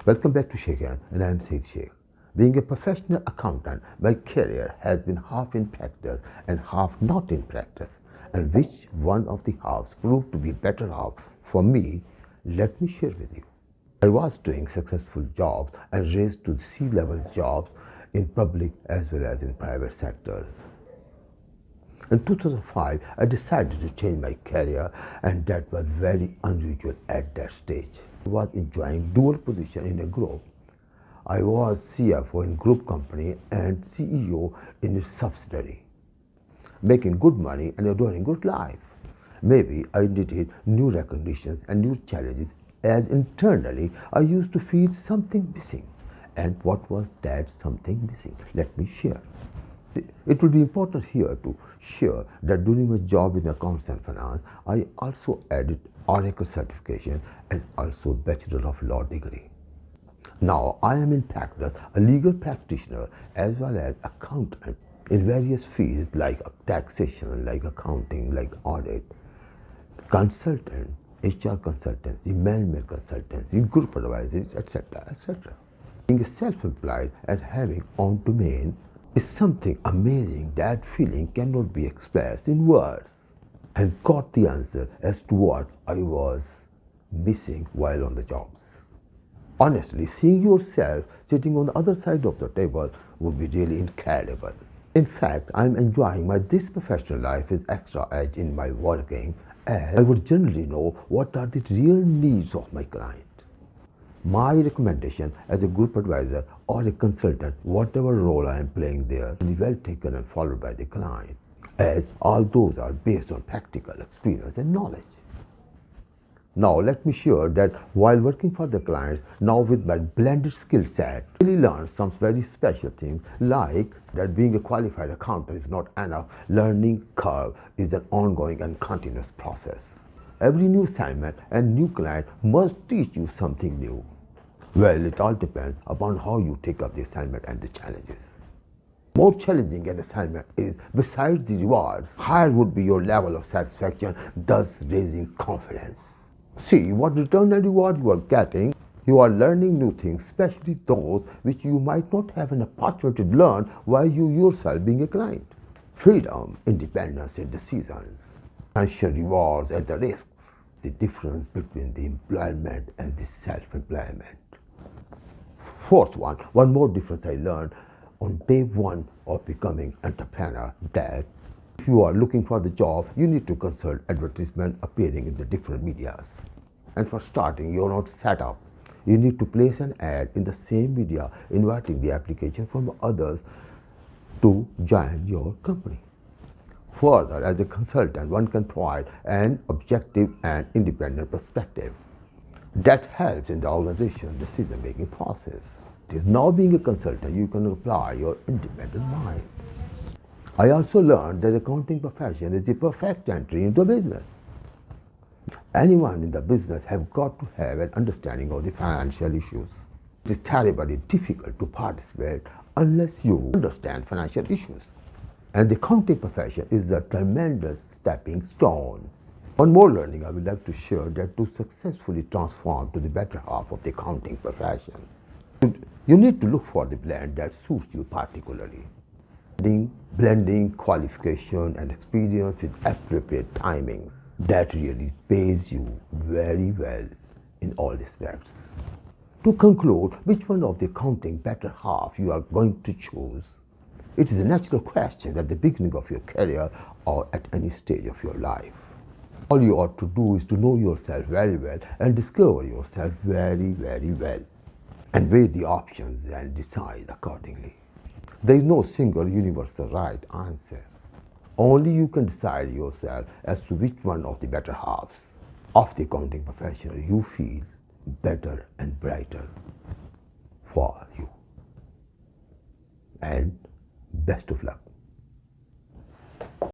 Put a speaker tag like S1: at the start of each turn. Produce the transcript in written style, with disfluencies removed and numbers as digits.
S1: Welcome back to Shaikhain, and I am Said Sheikh. Being a professional accountant, my career has been half in practice and half not in practice. And which one of the halves proved to be better half for me, let me share with you. I was doing successful jobs and raised to C-level jobs in public as well as in private sectors. In 2005, I decided to change my career, and that was very unusual at that stage. I was enjoying dual position in a group. I was CFO in group company and CEO in its subsidiary, making good money and enjoying good life. Maybe I needed new recognitions and new challenges, as internally I used to feel something missing. And what was that something missing? Let me share. It will be important here to share that during my job in accounts and finance, I also added Oracle certification and also Bachelor of Law degree. Now I am in practice a legal practitioner as well as accountant in various fields like taxation, like accounting, like audit, consultant, HR consultancy, management consultancy, group advisory, etc., etc. Being self-employed and having own domain is something amazing. That feeling cannot be expressed in words. Has got the answer as to what I was missing while on the jobs. Honestly, seeing yourself sitting on the other side of the table would be really incredible. In fact, I'm enjoying this professional life with extra edge in my working, as I would generally know what are the real needs of my client. My recommendation as a group advisor or a consultant, whatever role I am playing there, will be well taken and followed by the client, as all those are based on practical experience and knowledge. Now let me share that while working for the clients, now with my blended skill set, I really learned some very special things, like that being a qualified accountant is not enough. Learning curve is an ongoing and continuous process. Every new assignment and new client must teach you something new. Well, it all depends upon how you take up the assignment and the challenges. More challenging an assignment is, besides the rewards, higher would be your level of satisfaction, thus raising confidence. See what return and reward you are getting. You are learning new things, especially those which you might not have an opportunity to learn while you yourself being a client. Freedom, independence in decisions, financial rewards and the risks. The difference between the employment and the self-employment. Fourth one more difference I learned on day one of becoming entrepreneur, that if you are looking for the job, you need to consult advertisement appearing in the different medias. And for starting, you're not set up. You need to place an ad in the same media, inviting the application from others to join your company. Further, as a consultant, one can provide an objective and independent perspective that helps in the organization's decision-making process. It is now being a consultant, you can apply your independent mind. I also learned that the accounting profession is the perfect entry into business. Anyone in the business have got to have an understanding of the financial issues. It is terribly difficult to participate unless you understand financial issues. And the accounting profession is a tremendous stepping stone. One more learning I would like to share, that to successfully transform to the better half of the accounting profession, you need to look for the blend that suits you particularly. Blending qualification and experience with appropriate timings. That really pays you very well in all respects. To conclude, which one of the accounting better half you are going to choose? It is a natural question at the beginning of your career or at any stage of your life. All you ought to do is to know yourself very well and discover yourself very, very well, and weigh the options and decide accordingly. There is no single universal right answer. Only you can decide yourself as to which one of the better halves of the accounting profession you feel better and brighter for you. And best of luck.